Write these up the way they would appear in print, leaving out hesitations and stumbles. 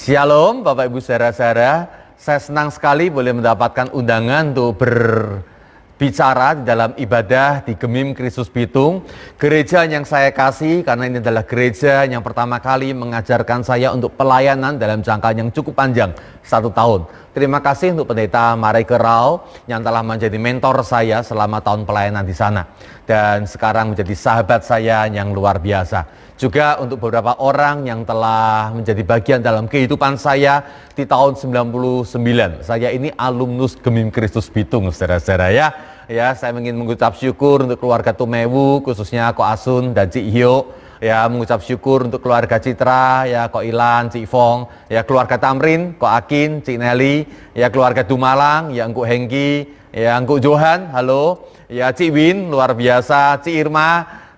Shalom Bapak Ibu saudara-saudara, saya senang sekali boleh mendapatkan undangan untuk berbicara di dalam ibadah di Gemim Kristus Bitung, gereja yang saya kasih karena ini adalah gereja yang pertama kali mengajarkan saya untuk pelayanan dalam jangka yang cukup panjang, 1 tahun. Terima kasih untuk Pendeta Mareike Rao yang telah menjadi mentor saya selama tahun pelayanan di sana dan sekarang menjadi sahabat saya yang luar biasa. Juga untuk beberapa orang yang telah menjadi bagian dalam kehidupan saya di tahun 99. Saya ini alumnus Gemim Kristus Bitung, saudara-saudara ya. Ya, saya ingin mengucap syukur untuk keluarga Tumewu, khususnya Ko Asun dan Cik Hyo. Ya, mengucap syukur untuk keluarga Citra, ya Ko Ilan, Cik Fong, ya keluarga Tamrin, Ko Akin, Cik Nelly, ya keluarga Dumalang, ya Engku Hengki, ya Engku Johan, halo, ya Cik Win, luar biasa, Cik Irma,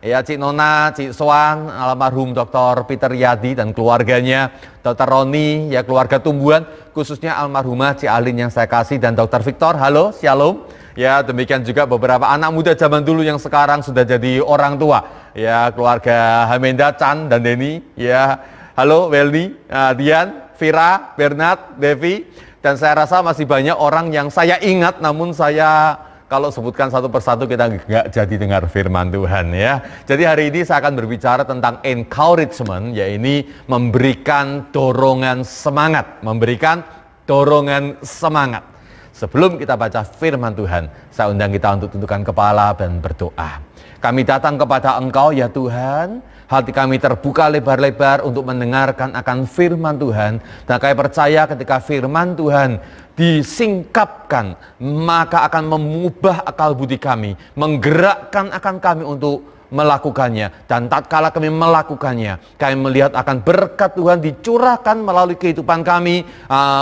ya Cik Nona, Cik Swan, almarhum Dr. Peter Yadi dan keluarganya, Dr. Roni, ya keluarga Tumbuhan, khususnya almarhumah Cik Alin yang saya kasih, dan Dr. Victor, halo, shalom. Ya demikian juga beberapa anak muda zaman dulu yang sekarang sudah jadi orang tua, ya keluarga Hamenda, Chan, dan Denny, ya halo Welny, Dian, Vira, Bernard, Devi, dan saya rasa masih banyak orang yang saya ingat namun saya kalau sebutkan satu persatu kita nggak jadi dengar firman Tuhan ya. Jadi hari ini saya akan berbicara tentang encouragement, yaitu memberikan dorongan semangat, Sebelum kita baca firman Tuhan, saya undang kita untuk tundukkan kepala dan berdoa. Kami datang kepada Engkau ya Tuhan, hati kami terbuka lebar-lebar untuk mendengarkan akan firman Tuhan. Dan kami percaya ketika firman Tuhan disingkapkan, maka akan mengubah akal budi kami, menggerakkan akan kami untuk melakukannya. Dan tatkala kami melakukannya, kami melihat akan berkat Tuhan dicurahkan melalui kehidupan kami,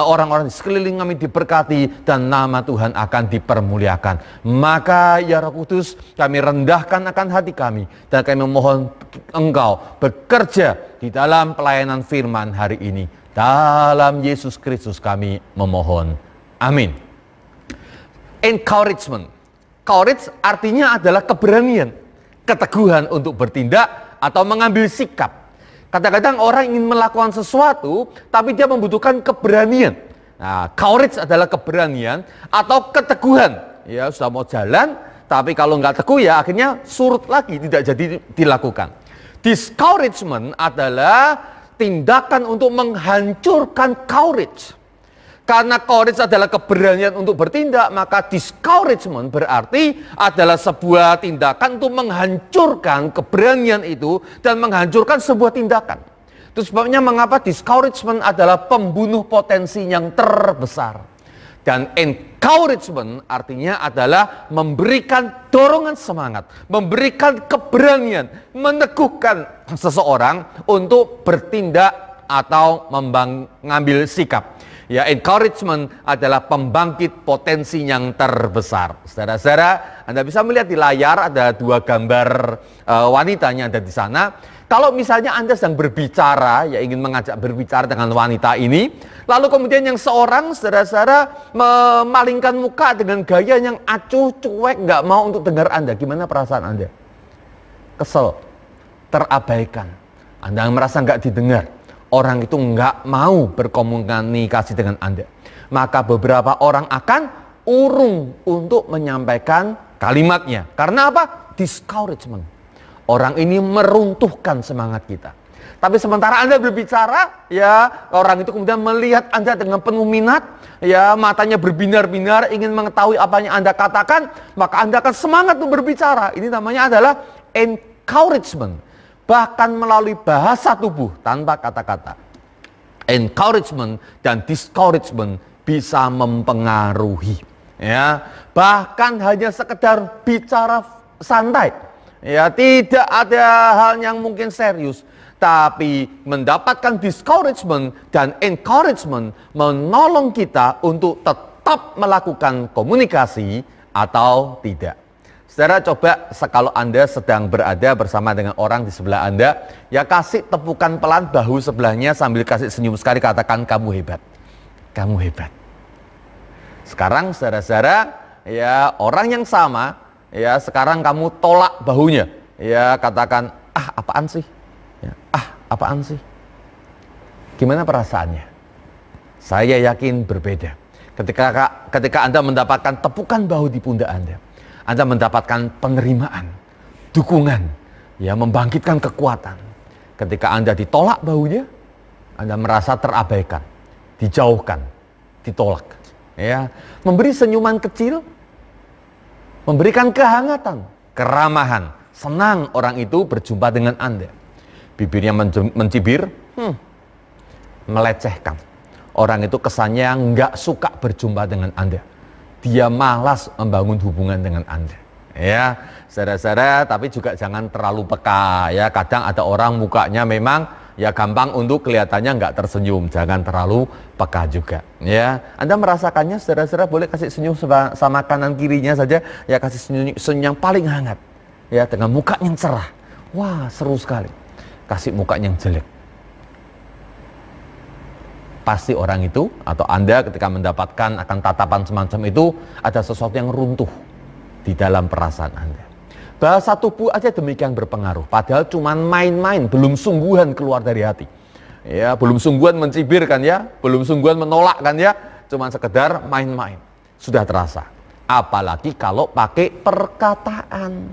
orang-orang di sekeliling kami diberkati, dan nama Tuhan akan dipermuliakan. Maka ya Roh Kudus, kami rendahkan akan hati kami, dan kami memohon Engkau bekerja di dalam pelayanan firman hari ini. Dalam Yesus Kristus kami memohon. Amin. Encouragement. Courage artinya adalah keberanian, keteguhan untuk bertindak atau mengambil sikap. Kadang-kadang orang ingin melakukan sesuatu, tapi dia membutuhkan keberanian. Nah, courage adalah keberanian atau keteguhan. Ya, sudah mau jalan, tapi kalau nggak teguh ya akhirnya surut lagi, tidak jadi dilakukan. Discouragement adalah tindakan untuk menghancurkan courage. Karena courage adalah keberanian untuk bertindak, maka discouragement berarti adalah sebuah tindakan untuk menghancurkan keberanian itu dan menghancurkan sebuah tindakan. Itu sebabnya mengapa discouragement adalah pembunuh potensi yang terbesar. Dan encouragement artinya adalah memberikan dorongan semangat, memberikan keberanian, meneguhkan seseorang untuk bertindak atau mengambil sikap. Ya, encouragement adalah pembangkit potensi yang terbesar. Saudara-saudara, Anda bisa melihat di layar ada 2 gambar wanitanya ada di sana. Kalau misalnya Anda sedang berbicara, ya ingin mengajak berbicara dengan wanita ini, lalu kemudian yang seorang saudara-saudara memalingkan muka dengan gaya yang acuh, cuek, nggak mau untuk dengar Anda, gimana perasaan Anda? Kesel, terabaikan, Anda merasa nggak didengar. Orang itu nggak mau berkomunikasi dengan Anda. Maka beberapa orang akan urung untuk menyampaikan kalimatnya. Karena apa? Discouragement. Orang ini meruntuhkan semangat kita. Tapi sementara Anda berbicara, ya orang itu kemudian melihat Anda dengan penuh minat, ya matanya berbinar-binar ingin mengetahui apa yang Anda katakan, maka Anda akan semangat untuk berbicara. Ini namanya adalah encouragement. Bahkan melalui bahasa tubuh tanpa kata-kata. Encouragement dan discouragement bisa mempengaruhi. Ya, bahkan hanya sekedar bicara santai. Ya, tidak ada hal yang mungkin serius. Tapi mendapatkan discouragement dan encouragement menolong kita untuk tetap melakukan komunikasi atau tidak. Saudara, coba kalau Anda sedang berada bersama dengan orang di sebelah Anda, ya kasih tepukan pelan bahu sebelahnya sambil kasih senyum sekali, katakan kamu hebat. Kamu hebat. Sekarang saudara-saudara, ya orang yang sama, ya sekarang kamu tolak bahunya. Ya katakan, apaan sih? Ya, apaan sih? Gimana perasaannya? Saya yakin berbeda. Ketika Anda mendapatkan tepukan bahu di pundak Anda mendapatkan penerimaan, dukungan, ya, membangkitkan kekuatan. Ketika Anda ditolak bahunya, Anda merasa terabaikan, dijauhkan, ditolak. Ya, memberi senyuman kecil, memberikan kehangatan, keramahan, senang orang itu berjumpa dengan Anda. Bibirnya mencibir, melecehkan. Orang itu kesannya nggak suka berjumpa dengan Anda. Dia malas membangun hubungan dengan Anda. Ya, saudara-saudara, tapi juga jangan terlalu peka. Ya, kadang ada orang mukanya memang ya gampang untuk kelihatannya nggak tersenyum. Jangan terlalu peka juga. Ya, Anda merasakannya, saudara-saudara, boleh kasih senyum sama kanan kirinya saja. Ya, kasih senyum yang paling hangat. Ya, dengan muka yang cerah. Wah, seru sekali. Kasih muka yang jelek. Pasti orang itu atau Anda ketika mendapatkan akan tatapan semacam itu, ada sesuatu yang runtuh di dalam perasaan Anda. Bahasa tubuh aja demikian berpengaruh. Padahal cuma main-main, belum sungguhan keluar dari hati. Ya, belum sungguhan mencibir kan ya, belum sungguhan menolak kan ya, cuma sekedar main-main. Sudah terasa. Apalagi kalau pakai perkataan.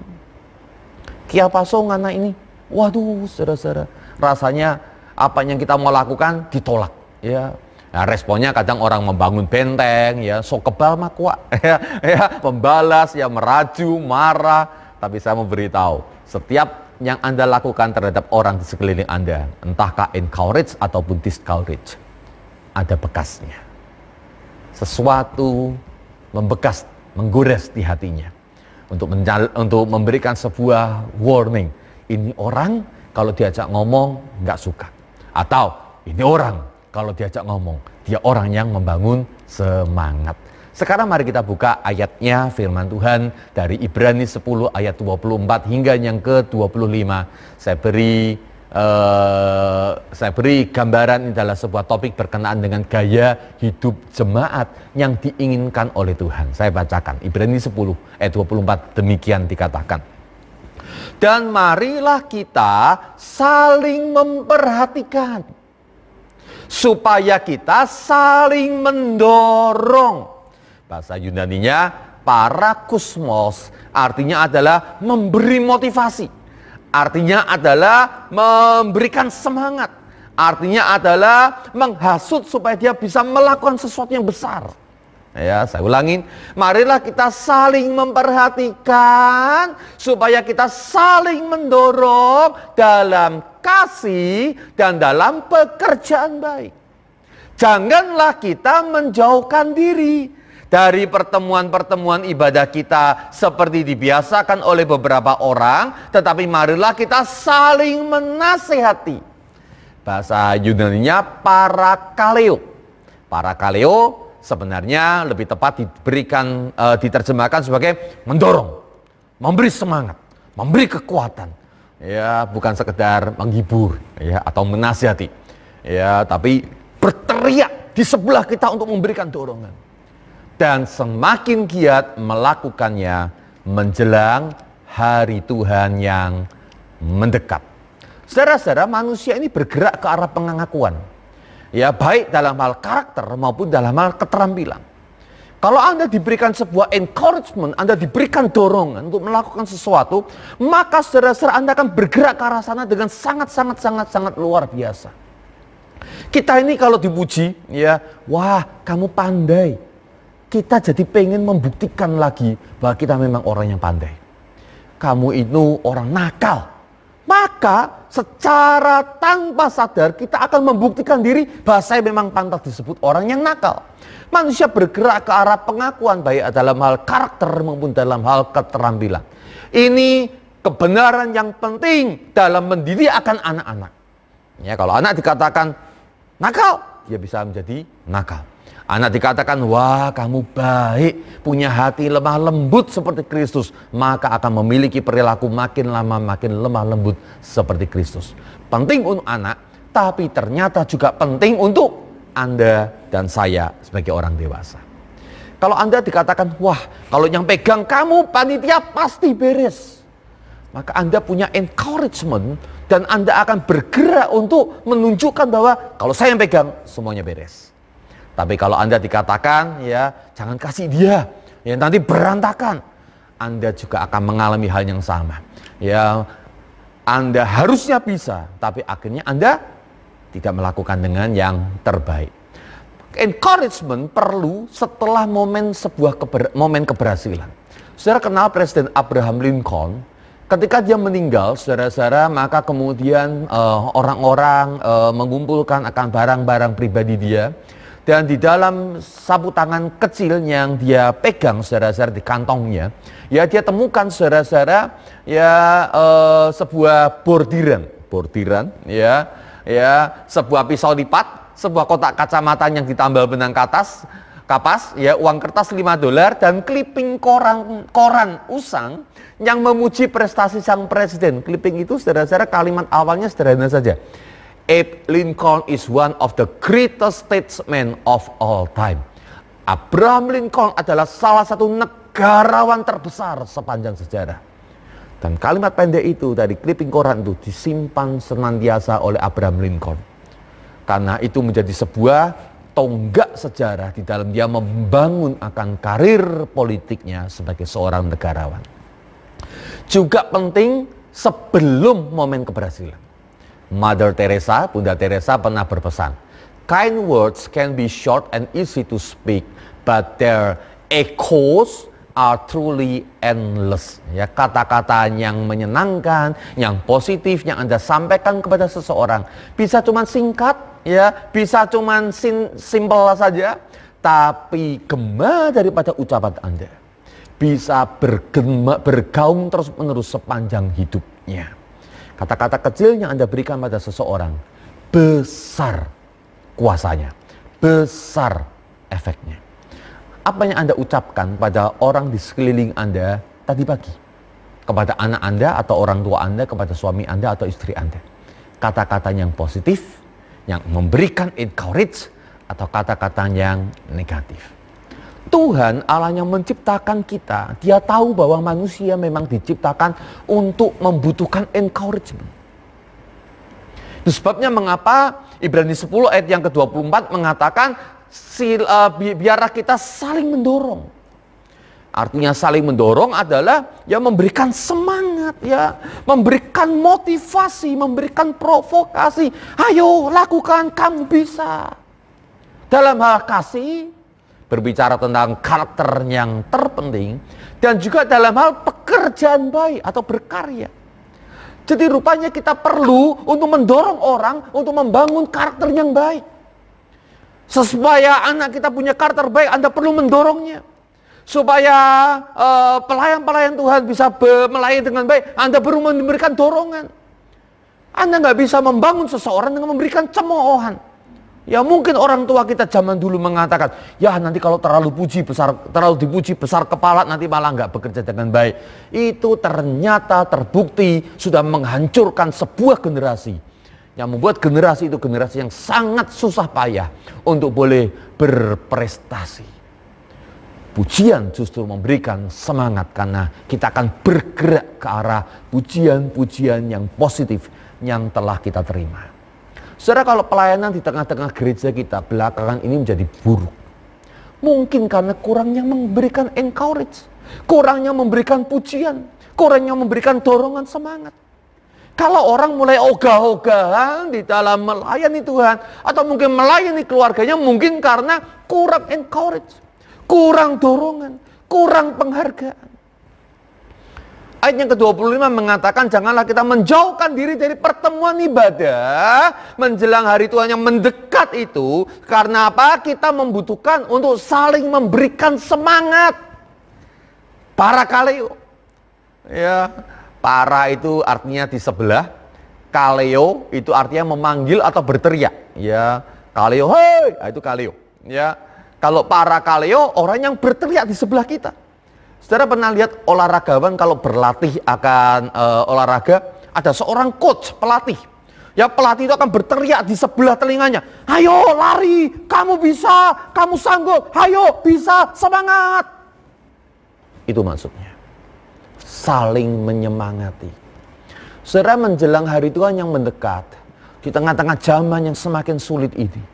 Kia pasong anak ini. Waduh, saudara-saudara, rasanya apa yang kita mau lakukan ditolak. Ya, nah, responnya kadang orang membangun benteng, ya, sok kebal mah kuat, ya, membalas, ya, meraju, marah. Tapi saya mau beritahu, setiap yang Anda lakukan terhadap orang di sekeliling Anda, entahkah encourage ataupun discourage, ada bekasnya. Sesuatu membekas, menggores di hatinya, untuk memberikan sebuah warning. Ini orang kalau diajak ngomong nggak suka, atau ini orang kalau diajak ngomong, dia orang yang membangun semangat. Sekarang mari kita buka ayatnya, firman Tuhan dari Ibrani 10 ayat 24 hingga yang ke-25. Saya beri gambaran, ini adalah sebuah topik berkenaan dengan gaya hidup jemaat yang diinginkan oleh Tuhan. Saya bacakan, Ibrani 10 ayat 24, demikian dikatakan. Dan marilah kita saling memperhatikan, supaya kita saling mendorong. Bahasa Yunaninya parakusmos, artinya adalah memberi motivasi, artinya adalah memberikan semangat, artinya adalah menghasut supaya dia bisa melakukan sesuatu yang besar. Ya, saya ulangin, marilah kita saling memperhatikan supaya kita saling mendorong dalam kasih dan dalam pekerjaan baik. Janganlah kita menjauhkan diri dari pertemuan-pertemuan ibadah kita seperti dibiasakan oleh beberapa orang, tetapi marilah kita saling menasihati. Bahasa Yunaninya parakaleo. Parakaleo sebenarnya lebih tepat diterjemahkan sebagai mendorong, memberi semangat, memberi kekuatan. Ya, bukan sekedar menghibur, ya, atau menasihati, ya, tapi berteriak di sebelah kita untuk memberikan dorongan. Dan semakin giat melakukannya menjelang hari Tuhan yang mendekat. Saudara-saudara, manusia ini bergerak ke arah pengakuan. Ya, baik dalam hal karakter maupun dalam hal keterampilan. Kalau Anda diberikan sebuah encouragement, Anda diberikan dorongan untuk melakukan sesuatu, maka saudara-saudara Anda akan bergerak ke arah sana dengan sangat luar biasa. Kita ini kalau dipuji, ya, wah kamu pandai. Kita jadi pengen membuktikan lagi bahwa kita memang orang yang pandai. Kamu itu orang nakal. Maka secara tanpa sadar kita akan membuktikan diri bahwa saya memang pantas disebut orang yang nakal. Manusia bergerak ke arah pengakuan baik dalam hal karakter maupun dalam hal keterampilan. Ini kebenaran yang penting dalam mendidik akan anak-anak. Ya, kalau anak dikatakan nakal, dia bisa menjadi nakal. Anak dikatakan, wah kamu baik, punya hati lemah lembut seperti Kristus, maka akan memiliki perilaku makin lama makin lemah lembut seperti Kristus. Penting untuk anak, tapi ternyata juga penting untuk Anda dan saya sebagai orang dewasa. Kalau Anda dikatakan, wah kalau yang pegang kamu panitia pasti beres, maka Anda punya encouragement dan Anda akan bergerak untuk menunjukkan bahwa kalau saya yang pegang semuanya beres. Tapi kalau Anda dikatakan, ya jangan kasih dia, ya nanti berantakan, Anda juga akan mengalami hal yang sama. Ya, Anda harusnya bisa, tapi akhirnya Anda tidak melakukan dengan yang terbaik. Encouragement perlu setelah momen keberhasilan. Saudara kenal Presiden Abraham Lincoln? Ketika dia meninggal, saudara-saudara, maka kemudian orang-orang mengumpulkan akan barang-barang pribadi dia. Dan di dalam sapu tangan kecil yang dia pegang, saudara-saudara, di kantongnya, ya dia temukan, saudara-saudara, ya sebuah bordiran, ya sebuah pisau lipat, sebuah kotak kacamata yang ditambal benang kapas, ya uang kertas $5 dan clipping koran usang yang memuji prestasi sang presiden. Clipping itu, saudara-saudara, kalimat awalnya sederhana saja. Abe Lincoln is one of the greatest statesmen of all time. Abraham Lincoln adalah salah satu negarawan terbesar sepanjang sejarah. Dan kalimat pendek itu dari clipping koran itu disimpan senantiasa oleh Abraham Lincoln. Karena itu menjadi sebuah tonggak sejarah di dalam dia membangun akan karir politiknya sebagai seorang negarawan. Juga penting sebelum momen keberhasilan. Mother Teresa, Bunda Teresa pernah berpesan, kind words can be short and easy to speak, but their echoes are truly endless. Ya, kata-kata yang menyenangkan, yang positif, yang Anda sampaikan kepada seseorang bisa cuma singkat, ya, bisa cuma simple saja, tapi gema daripada ucapan Anda bisa bergaung terus-menerus sepanjang hidupnya. Kata-kata kecil yang Anda berikan pada seseorang besar kuasanya, besar efeknya. Apa yang Anda ucapkan pada orang di sekeliling Anda tadi pagi, kepada anak Anda atau orang tua Anda, kepada suami Anda atau istri Anda, kata-kata yang positif, yang memberikan encourage, atau kata-kata yang negatif. Tuhan Allah yang menciptakan kita, dia tahu bahwa manusia memang diciptakan untuk membutuhkan encouragement. Itu sebabnya mengapa Ibrani 10 ayat yang ke-24 mengatakan biarlah kita saling mendorong. Artinya saling mendorong adalah ya memberikan semangat, ya memberikan motivasi, memberikan provokasi. Ayo lakukan, kamu bisa. Dalam hal kasih, berbicara tentang karakter yang terpenting, dan juga dalam hal pekerjaan baik atau berkarya. Jadi rupanya kita perlu untuk mendorong orang untuk membangun karakter yang baik. Supaya anak kita punya karakter baik, Anda perlu mendorongnya. Supaya pelayan-pelayan Tuhan bisa melayani dengan baik, Anda perlu memberikan dorongan. Anda nggak bisa membangun seseorang dengan memberikan cemoohan. Ya mungkin orang tua kita zaman dulu mengatakan, ya nanti kalau terlalu dipuji besar kepala nanti malah nggak bekerja dengan baik. Itu ternyata terbukti sudah menghancurkan sebuah generasi. Yang membuat generasi itu generasi yang sangat susah payah untuk boleh berprestasi. Pujian justru memberikan semangat karena kita akan bergerak ke arah pujian-pujian yang positif yang telah kita terima. Saudara, kalau pelayanan di tengah-tengah gereja kita belakangan ini menjadi buruk, mungkin karena kurangnya memberikan encourage, kurangnya memberikan pujian, kurangnya memberikan dorongan semangat. Kalau orang mulai ogah-ogahan di dalam melayani Tuhan, atau mungkin melayani keluarganya, mungkin karena kurang encourage, kurang dorongan, kurang penghargaan. Ayat yang ke-25 mengatakan janganlah kita menjauhkan diri dari pertemuan ibadah menjelang hari Tuhan yang mendekat itu. Karena apa? Kita membutuhkan untuk saling memberikan semangat. Para kaleo. Ya, para itu artinya di sebelah. Kaleo itu artinya memanggil atau berteriak. Ya, kaleo, hei, itu kaleo. Ya, kalau para kaleo orang yang berteriak di sebelah kita. Saudara pernah lihat olahragawan kalau berlatih akan olahraga, ada seorang coach, pelatih. Ya pelatih itu akan berteriak di sebelah telinganya. Ayo lari, kamu bisa, kamu sanggup, ayo bisa, semangat. Itu maksudnya. Saling menyemangati. Saudara menjelang hari Tuhan yang mendekat, di tengah-tengah zaman yang semakin sulit ini,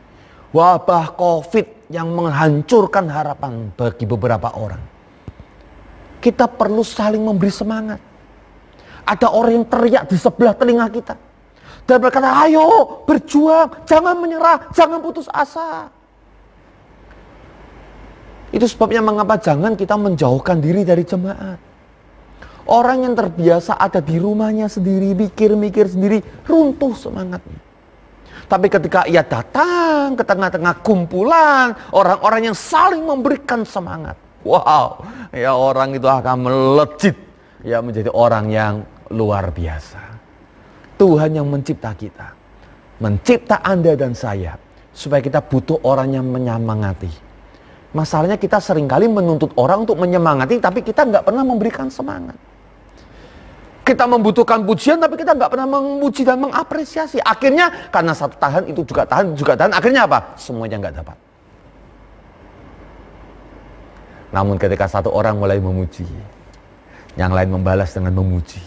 wabah COVID yang menghancurkan harapan bagi beberapa orang. Kita perlu saling memberi semangat. Ada orang yang teriak di sebelah telinga kita dan berkata, ayo berjuang, jangan menyerah, jangan putus asa. Itu sebabnya mengapa jangan kita menjauhkan diri dari jemaat. Orang yang terbiasa ada di rumahnya sendiri, mikir-mikir sendiri, runtuh semangatnya. Tapi ketika ia datang ke tengah-tengah kumpulan orang-orang yang saling memberikan semangat, wow, ya orang itu akan melejit, ya menjadi orang yang luar biasa. Tuhan yang mencipta kita, mencipta Anda dan saya, supaya kita butuh orang yang menyemangati. Masalahnya kita seringkali menuntut orang untuk menyemangati, tapi kita nggak pernah memberikan semangat. Kita membutuhkan pujian, tapi kita nggak pernah memuji dan mengapresiasi. Akhirnya karena satu tahan, itu juga tahan. Akhirnya apa? Semuanya nggak dapat. Namun ketika satu orang mulai memuji, yang lain membalas dengan memuji,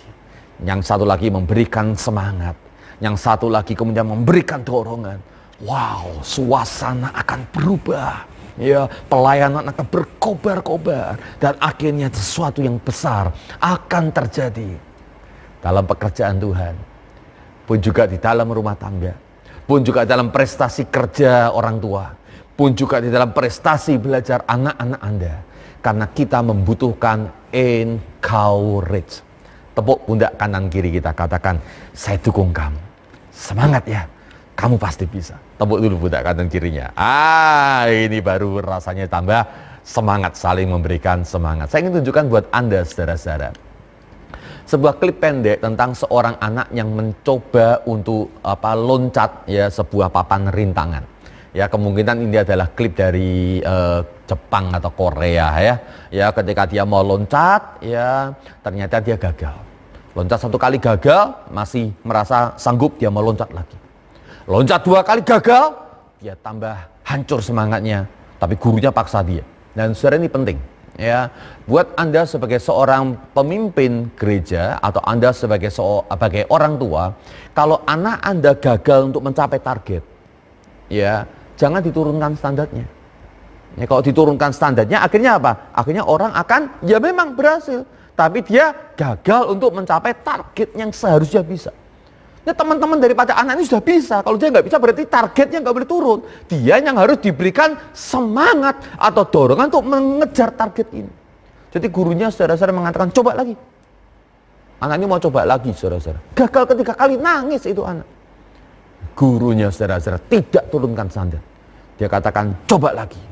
yang satu lagi memberikan semangat, yang satu lagi kemudian memberikan dorongan, wow, suasana akan berubah. Ya, pelayanan akan berkobar-kobar dan akhirnya sesuatu yang besar akan terjadi dalam pekerjaan Tuhan, pun juga di dalam rumah tangga, pun juga dalam prestasi kerja orang tua, pun juga di dalam prestasi belajar anak-anak Anda, karena kita membutuhkan encourage. Tepuk pundak kanan kiri kita, katakan, saya dukung kamu, semangat ya, kamu pasti bisa. Tepuk dulu pundak kanan kirinya. Ini baru rasanya tambah semangat, saling memberikan semangat. Saya ingin tunjukkan buat Anda, saudara-saudara, sebuah klip pendek tentang seorang anak yang mencoba untuk loncat ya sebuah papan rintangan. Ya, kemungkinan ini adalah klip dari Jepang atau Korea ya. Ya, ketika dia mau loncat ya ternyata dia gagal. Loncat satu kali gagal, masih merasa sanggup, dia mau loncat lagi. Loncat dua kali gagal, dia tambah hancur semangatnya, tapi gurunya paksa dia. Dan saudara, ini penting ya, buat Anda sebagai seorang pemimpin gereja atau Anda sebagai orang tua, kalau anak Anda gagal untuk mencapai target, ya jangan diturunkan standarnya. Ya, kalau diturunkan standarnya akhirnya apa? Akhirnya orang akan ya memang berhasil, tapi dia gagal untuk mencapai target yang seharusnya bisa. Nah, teman-teman daripada anak ini sudah bisa. Kalau dia nggak bisa berarti targetnya nggak boleh turun. Dia yang harus diberikan semangat atau dorongan untuk mengejar target ini. Jadi gurunya saudara-saudara mengatakan coba lagi. Anak ini mau coba lagi saudara-saudara. Gagal ketiga kali, nangis itu anak. Gurunya saudara-saudara tidak turunkan standar. Dia katakan coba lagi.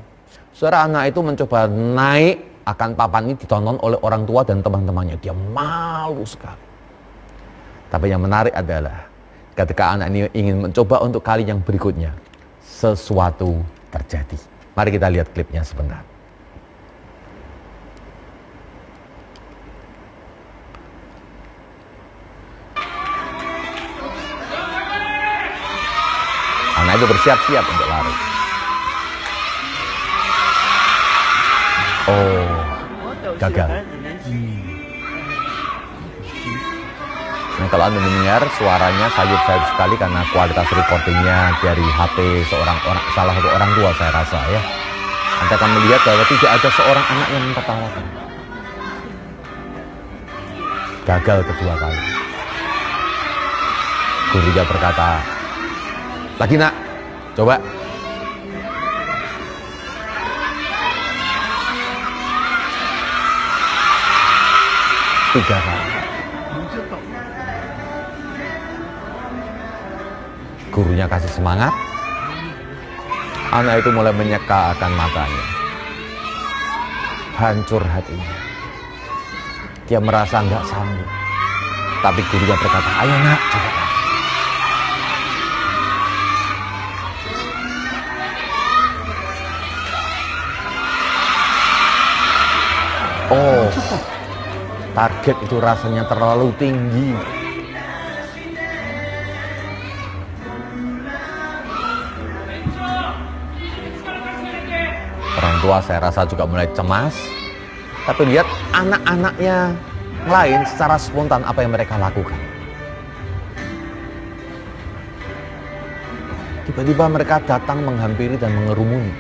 Saudara, anak itu mencoba naik akan papan ini ditonton oleh orang tua dan teman-temannya. Dia malu sekali. Tapi yang menarik adalah ketika anak ini ingin mencoba untuk kali yang berikutnya, sesuatu terjadi. Mari kita lihat klipnya sebentar. Anak itu bersiap-siap untuk lari. Oh, gagal. Nah, kalau Anda mendengar suaranya sayup-sayup sekali karena kualitas recordingnya dari HP salah satu orang tua saya rasa ya. Anda akan melihat bahwa tidak ada seorang anak yang mentertawakan. Gagal kedua kali. Gurunya berkata, lagi nak, coba. Tiga kali. Gurunya kasih semangat, anak itu mulai menyeka akan matanya, hancur hatinya, dia merasa nggak sanggup, tapi gurunya berkata, ayo nak, coba lagi. Oh, target itu rasanya terlalu tinggi. Orang tua saya rasa juga mulai cemas, tapi lihat anak-anaknya lain secara spontan apa yang mereka lakukan. Tiba-tiba mereka datang menghampiri dan mengerumuni.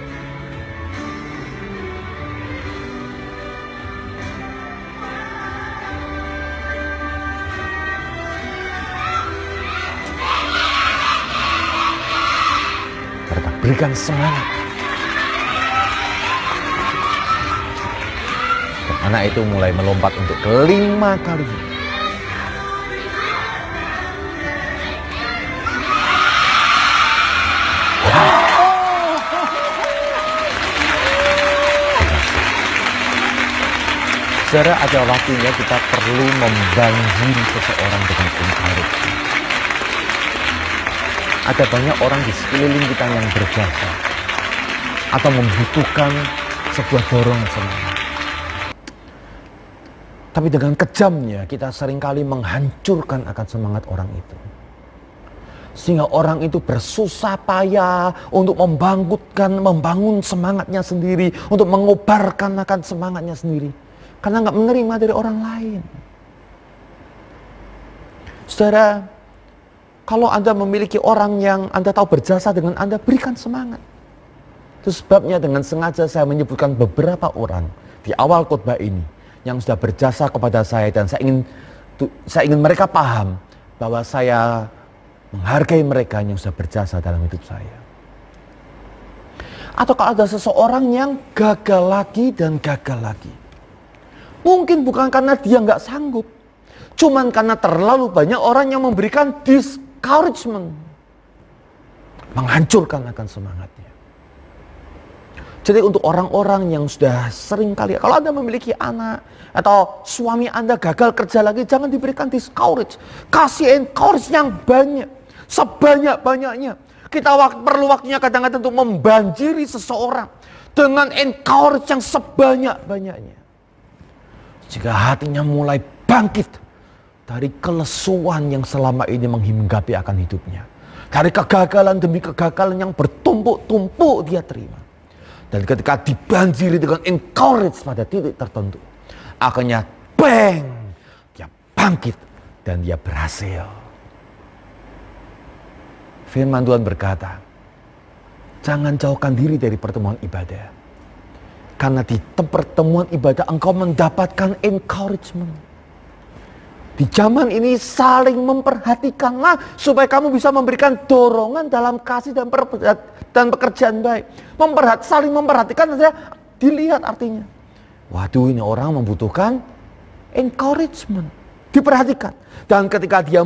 Mereka berikan semangat. Dan anak itu mulai melompat untuk kelima kalinya. Saudara, ada waktunya kita perlu membanjiri seseorang dengan encouragement. Ada banyak orang di sekeliling kita yang berjasa atau membutuhkan sebuah dorongan semangat. Tapi dengan kejamnya kita seringkali menghancurkan akan semangat orang itu. Sehingga orang itu bersusah payah untuk membangun semangatnya sendiri, untuk mengobarkan akan semangatnya sendiri. Karena nggak menerima dari orang lain. Saudara, kalau Anda memiliki orang yang Anda tahu berjasa dengan Anda, berikan semangat. Itu sebabnya dengan sengaja saya menyebutkan beberapa orang di awal khotbah ini yang sudah berjasa kepada saya, dan saya ingin mereka paham bahwa saya menghargai mereka yang sudah berjasa dalam hidup saya. Atau kalau ada seseorang yang gagal lagi dan gagal lagi. Mungkin bukan karena dia nggak sanggup, cuman karena terlalu banyak orang yang memberikan discouragement, menghancurkan akan semangatnya. Jadi untuk orang-orang yang sudah sering kali, kalau Anda memiliki anak atau suami Anda gagal kerja lagi, jangan diberikan discourage. Kasih encourage yang banyak, sebanyak-banyaknya. Kita perlu waktunya kadang-kadang untuk membanjiri seseorang dengan encourage yang sebanyak-banyaknya. Jika hatinya mulai bangkit dari kelesuan yang selama ini menghinggapi akan hidupnya. Dari kegagalan demi kegagalan yang bertumpuk-tumpuk dia terima. Dan ketika dibanjiri dengan encourage pada titik tertentu, akhirnya bang, dia bangkit dan dia berhasil. Firman Tuhan berkata, jangan jauhkan diri dari pertemuan ibadah. Karena di pertemuan ibadah engkau mendapatkan encouragement. Di zaman ini saling memperhatikanlah supaya kamu bisa memberikan dorongan dalam kasih dan pekerjaan baik. Saling memperhatikan saja dilihat artinya. Waduh, ini orang membutuhkan encouragement. Diperhatikan. Dan ketika dia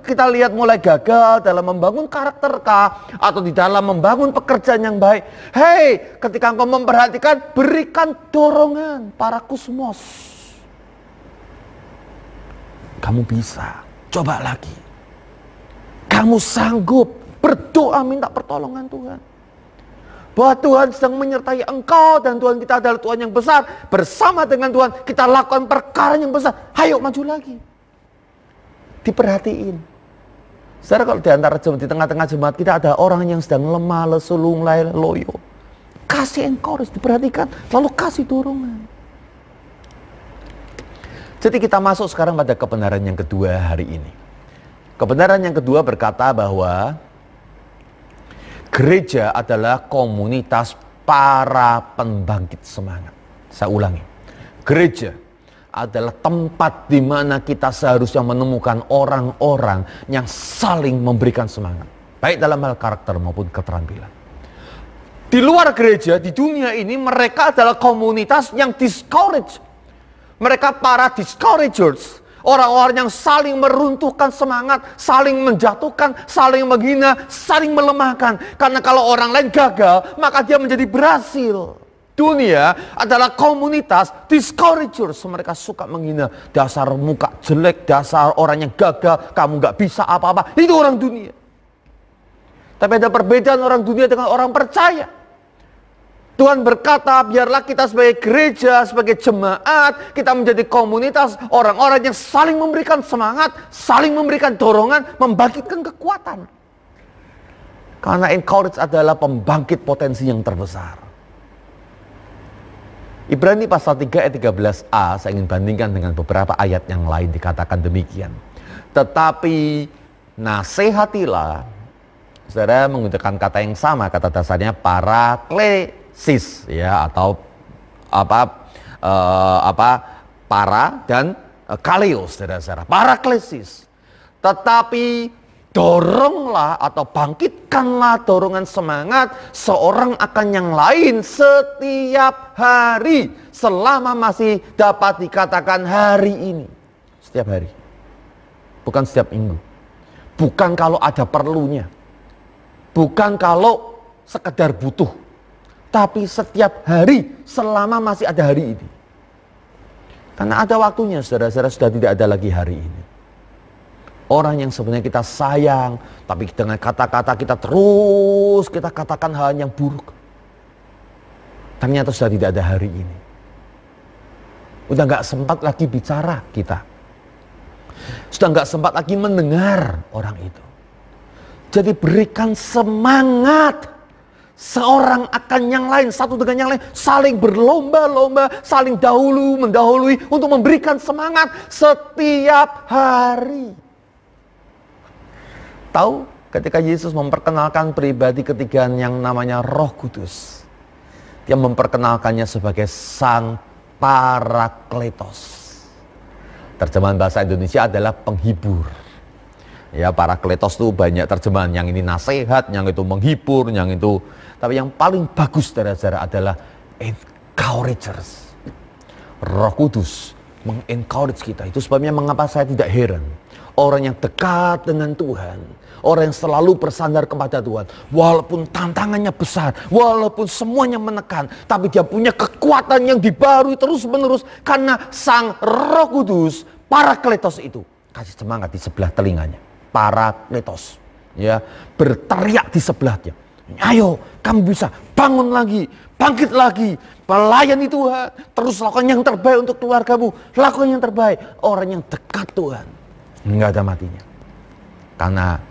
kita lihat mulai gagal dalam membangun karakter kah, atau di dalam membangun pekerjaan yang baik. Hei, ketika engkau memperhatikan, berikan dorongan para kusmos. Kamu bisa, coba lagi. Kamu sanggup, berdoa minta pertolongan Tuhan. Bahwa Tuhan sedang menyertai engkau dan Tuhan kita adalah Tuhan yang besar. Bersama dengan Tuhan kita lakukan perkara yang besar. Ayo maju lagi. Diperhatiin. Saudara, kalau di tengah-tengah jemaat kita ada orang yang sedang lemah, lesu, lunglai, loyo. Kasih encourage, diperhatikan, lalu kasih dorongan. Jadi kita masuk sekarang pada kebenaran yang kedua hari ini. Kebenaran yang kedua berkata bahwa gereja adalah komunitas para pembangkit semangat. Saya ulangi. Gereja adalah tempat di mana kita seharusnya menemukan orang-orang yang saling memberikan semangat. Baik dalam hal karakter maupun keterampilan. Di luar gereja, di dunia ini mereka adalah komunitas yang discourage. Mereka para discouragers. Orang-orang yang saling meruntuhkan semangat, saling menjatuhkan, saling menghina, saling melemahkan. Karena kalau orang lain gagal, maka dia menjadi berhasil. Dunia adalah komunitas discouragers. Mereka suka menghina. Dasar muka jelek, dasar orang yang gagal, kamu gak bisa apa-apa. Itu orang dunia. Tapi ada perbedaan orang dunia dengan orang percaya. Tuhan berkata, biarlah kita sebagai gereja, sebagai jemaat, kita menjadi komunitas orang-orang yang saling memberikan semangat, saling memberikan dorongan, membangkitkan kekuatan. Karena encourage adalah pembangkit potensi yang terbesar. Ibrani pasal 3 ayat 13a, saya ingin bandingkan dengan beberapa ayat yang lain dikatakan demikian. Tetapi nasihatilah saudara menggunakan kata yang sama, kata dasarnya paraklesis, ya, atau para dan kaleos, saudara-saudara, paraklesis. Tetapi doronglah atau bangkitkanlah dorongan semangat seorang akan yang lain setiap hari, selama masih dapat dikatakan hari ini. Setiap hari, bukan setiap minggu, bukan kalau ada perlunya, bukan kalau sekedar butuh, tapi setiap hari selama masih ada hari ini. Karena ada waktunya, saudara-saudara, sudah tidak ada lagi hari ini. Orang yang sebenarnya kita sayang, tapi dengan kata-kata kita terus kita katakan hal yang buruk. Ternyata sudah tidak ada hari ini. Udah gak sempat lagi bicara kita. Sudah gak sempat lagi mendengar orang itu. Jadi berikan semangat. Seorang akan yang lain, satu dengan yang lain, saling berlomba-lomba, saling mendahului untuk memberikan semangat setiap hari. Tahu, ketika Yesus memperkenalkan pribadi ketiga yang namanya Roh Kudus, dia memperkenalkannya sebagai Sang Parakletos. Terjemahan bahasa Indonesia adalah penghibur. Ya, Parakletos itu banyak terjemahan, yang ini nasihat, yang itu menghibur, yang itu. Tapi yang paling bagus, saudara-saudara, adalah encouragers. Roh Kudus mengencourage kita. Itu sebabnya mengapa saya tidak heran orang yang dekat dengan Tuhan, orang yang selalu bersandar kepada Tuhan, walaupun tantangannya besar, walaupun semuanya menekan, tapi dia punya kekuatan yang dibarui terus-menerus karena Sang Roh Kudus, Parakletos itu kasih semangat di sebelah telinganya. Parakletos, ya, berteriak di sebelahnya. Ayo, kamu bisa bangun lagi, bangkit lagi, pelayani Tuhan, terus lakukan yang terbaik untuk keluargamu, lakukan yang terbaik. Orang yang dekat Tuhan nggak ada matinya, karena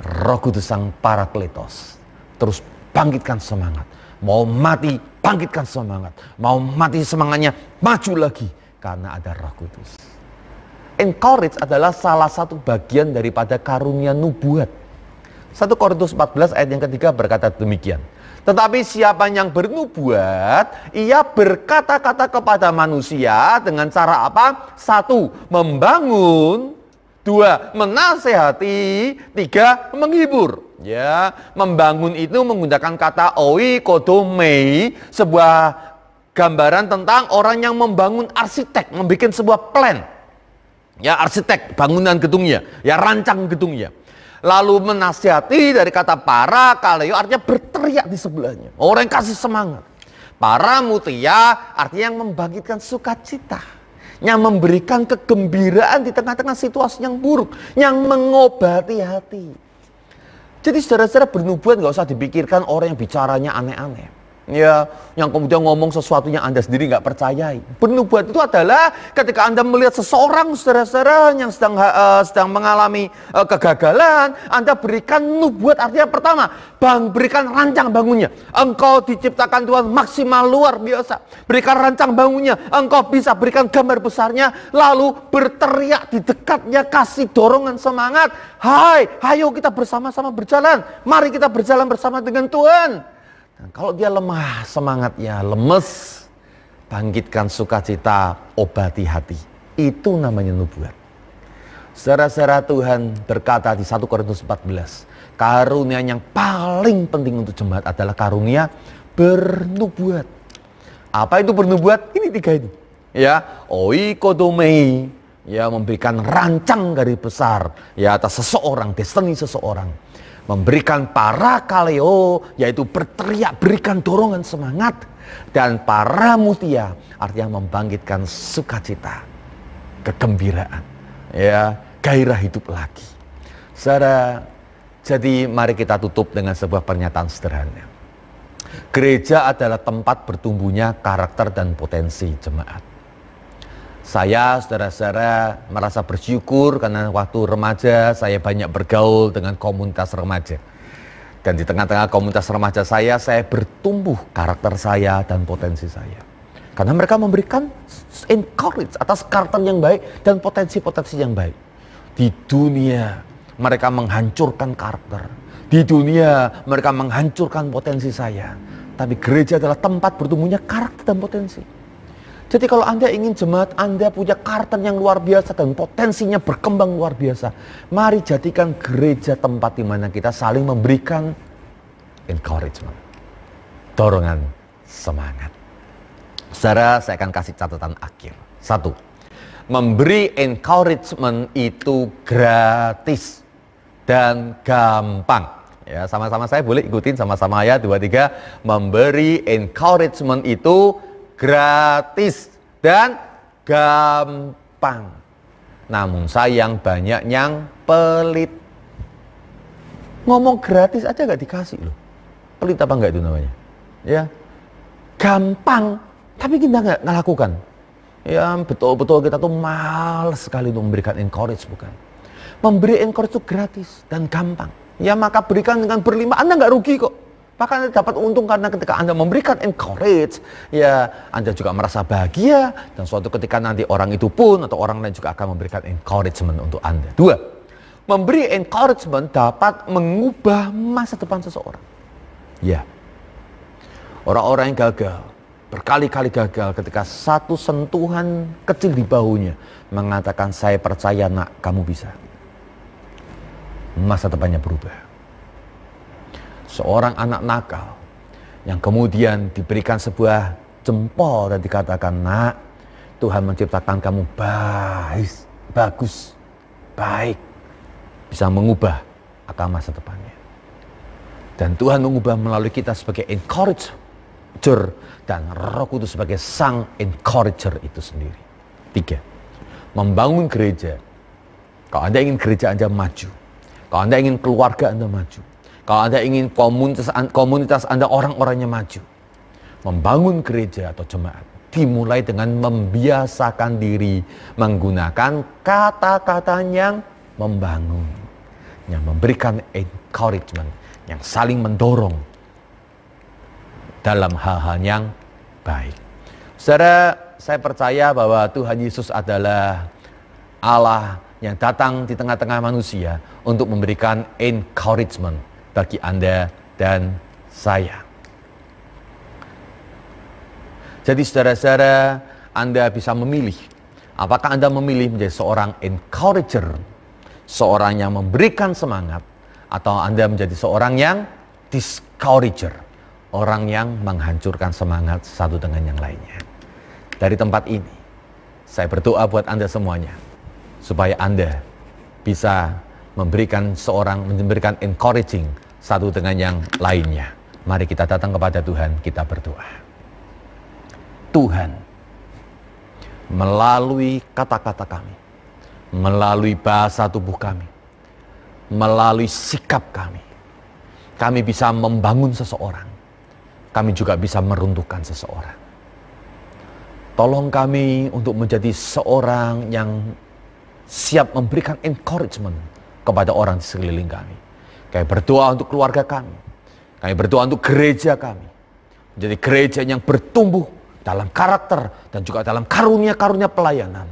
Roh Kudus Sang Parakletos terus bangkitkan semangat. Mau mati, bangkitkan semangat. Mau mati semangatnya, maju lagi, karena ada Roh Kudus. Encourage adalah salah satu bagian daripada karunia nubuat. 1 Korintus 14 ayat yang ketiga berkata demikian. Tetapi siapa yang bernubuat, ia berkata-kata kepada manusia dengan cara apa? 1. Membangun. 2. Menasehati. 3. Menghibur. Ya, membangun itu menggunakan kata oikodomai, sebuah gambaran tentang orang yang membangun, arsitek, membuat sebuah plan. Ya, arsitek bangunan gedungnya, ya, rancang gedungnya. Lalu menasihati dari kata para kaleo, artinya berteriak di sebelahnya. Orang yang kasih semangat. Para mutia artinya yang membangkitkan sukacita, yang memberikan kegembiraan di tengah-tengah situasi yang buruk, yang mengobati hati. Jadi saudara-saudara, bernubuat gak usah dipikirkan orang yang bicaranya aneh-aneh. Ya, yang kemudian ngomong sesuatu yang Anda sendiri nggak percayai. Bernubuat itu adalah ketika Anda melihat seseorang, saudara-saudara, yang sedang mengalami kegagalan, Anda berikan nubuat. Artinya pertama, berikan rancang bangunnya. Engkau diciptakan Tuhan maksimal, luar biasa. Berikan rancang bangunnya. Engkau bisa berikan gambar besarnya. Lalu berteriak di dekatnya, kasih dorongan semangat. Hai, ayo kita bersama-sama berjalan. Mari kita berjalan bersama dengan Tuhan. Nah, kalau dia lemah semangatnya, lemes, bangkitkan sukacita, obati hati. Itu namanya nubuat. Saudara-saudara, Tuhan berkata di 1 Korintus 14, karunia yang paling penting untuk jemaat adalah karunia bernubuat. Apa itu bernubuat? Ini 3 ini. Ya, oikodomai, ya, memberikan rancang garis besar, ya, atas seseorang, destiny seseorang. Memberikan para kaleo, yaitu berteriak, berikan dorongan semangat. Dan para mutia, artinya membangkitkan sukacita, kegembiraan, ya, gairah hidup lagi. Saudara, jadi mari kita tutup dengan sebuah pernyataan sederhana. Gereja adalah tempat bertumbuhnya karakter dan potensi jemaat. Saya, saudara-saudara, merasa bersyukur karena waktu remaja saya banyak bergaul dengan komunitas remaja. Dan di tengah-tengah komunitas remaja saya bertumbuh karakter saya dan potensi saya. Karena mereka memberikan encourage atas karakter yang baik dan potensi-potensi yang baik. Di dunia mereka menghancurkan karakter. Di dunia mereka menghancurkan potensi saya. Tapi gereja adalah tempat bertumbuhnya karakter dan potensi. Jadi kalau Anda ingin jemaat Anda punya karakter yang luar biasa dan potensinya berkembang luar biasa, mari jadikan gereja tempat di mana kita saling memberikan encouragement, dorongan, semangat. Saudara, saya akan kasih catatan akhir. 1. Memberi encouragement itu gratis dan gampang. Ya, sama-sama saya boleh ikutin sama-sama ya, 2, 3. Memberi encouragement itu gratis dan gampang. Namun sayang banyak yang pelit. Ngomong gratis aja gak dikasih loh. Pelit apa enggak itu namanya? Ya, gampang, tapi kita nggak ngelakukan. Ya, betul-betul kita tuh malas sekali untuk memberikan encourage, bukan? Memberi encourage itu gratis dan gampang. Ya, maka berikan dengan berlimpah. Anda nggak rugi kok. Bahkan Anda dapat untung karena ketika Anda memberikan encourage, ya Anda juga merasa bahagia. Dan suatu ketika nanti orang itu pun atau orang lain juga akan memberikan encouragement untuk Anda. 2. Memberi encouragement dapat mengubah masa depan seseorang. Ya. Orang-orang yang gagal, berkali-kali gagal ketika satu sentuhan kecil di bahunya mengatakan, saya percaya nak, kamu bisa. Masa depannya berubah. Seorang anak nakal yang kemudian diberikan sebuah jempol dan dikatakan, nak, Tuhan menciptakan kamu bagus, baik, bisa mengubah akan masa depannya. Dan Tuhan mengubah melalui kita sebagai encourager dan Roh Kudus sebagai sang encourager itu sendiri. 3. Membangun gereja. Kalau Anda ingin gereja Anda maju, kalau Anda ingin keluarga Anda maju, kalau Anda ingin komunitas Anda orang-orangnya maju, membangun gereja atau jemaat dimulai dengan membiasakan diri menggunakan kata-kata yang membangun, yang memberikan encouragement, yang saling mendorong dalam hal-hal yang baik. Saudara, saya percaya bahwa Tuhan Yesus adalah Allah yang datang di tengah-tengah manusia untuk memberikan encouragement bagi Anda dan saya. Jadi saudara-saudara, Anda bisa memilih. Apakah Anda memilih menjadi seorang encourager, seorang yang memberikan semangat, atau Anda menjadi seorang yang discourager, orang yang menghancurkan semangat satu dengan yang lainnya. Dari tempat ini, saya berdoa buat Anda semuanya, supaya Anda bisa memberikan encouraging satu dengan yang lainnya. Mari kita datang kepada Tuhan, kita berdoa. Tuhan, melalui kata-kata kami, melalui bahasa tubuh kami, melalui sikap kami bisa membangun seseorang. Kami juga bisa meruntuhkan seseorang. Tolong kami untuk menjadi seorang yang siap memberikan encouragement kepada orang di sekeliling kami. Kami berdoa untuk keluarga kami. Kami berdoa untuk gereja kami. Menjadi gereja yang bertumbuh dalam karakter dan juga dalam karunia-karunia pelayanan.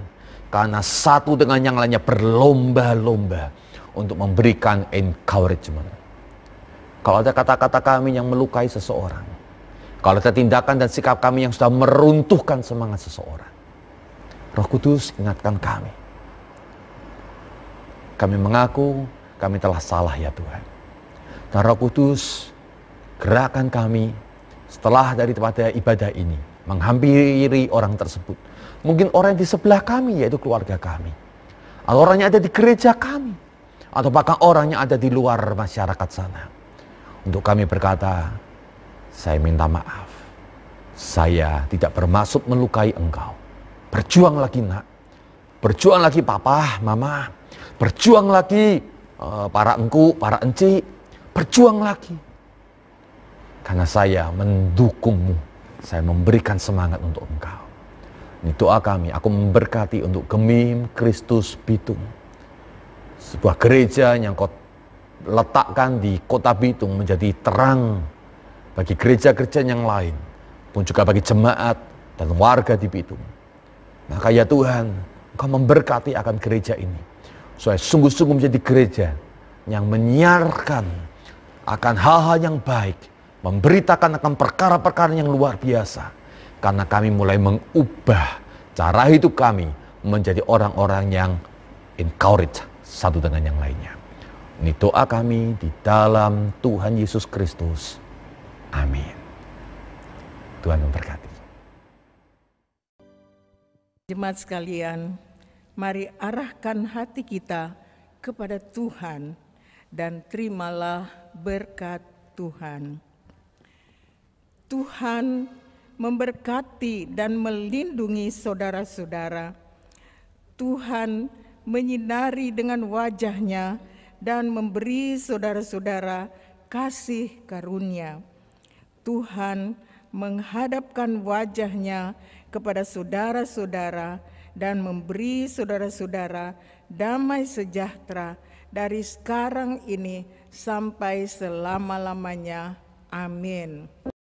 Karena satu dengan yang lainnya berlomba-lomba untuk memberikan encouragement. Kalau ada kata-kata kami yang melukai seseorang, kalau ada tindakan dan sikap kami yang sudah meruntuhkan semangat seseorang, Roh Kudus ingatkan kami. Kami mengaku kami telah salah ya Tuhan. Dan Roh Kudus gerakan kami setelah daripada ibadah ini menghampiri orang tersebut. Mungkin orang yang di sebelah kami, yaitu keluarga kami, atau orang yang ada di gereja kami, atau bahkan orang yang ada di luar masyarakat sana. Untuk kami berkata, saya minta maaf, saya tidak bermaksud melukai engkau. Berjuang lagi nak, berjuang lagi papa, mama, berjuang lagi para engku, para enci, berjuang lagi. Karena saya mendukungmu, saya memberikan semangat untuk engkau. Ini doa kami, aku memberkati untuk Gemim Kristus Bitung. Sebuah gereja yang kau letakkan di kota Bitung menjadi terang bagi gereja-gereja yang lain, pun juga bagi jemaat dan warga di Bitung. Maka ya Tuhan, Engkau memberkati akan gereja ini, supaya sungguh-sungguh menjadi gereja yang menyiarkan akan hal-hal yang baik, memberitakan akan perkara-perkara yang luar biasa. Karena kami mulai mengubah cara hidup kami menjadi orang-orang yang encourage satu dengan yang lainnya. Ini doa kami di dalam Tuhan Yesus Kristus. Amin. Tuhan memberkati. Jemaat sekalian, mari arahkan hati kita kepada Tuhan dan terimalah berkat Tuhan. Tuhan memberkati dan melindungi saudara-saudara. Tuhan menyinari dengan wajah-Nya dan memberi saudara-saudara kasih karunia. Tuhan menghadapkan wajah-Nya kepada saudara-saudara dan memberi saudara-saudara damai sejahtera dari sekarang ini sampai selama-lamanya. Amin.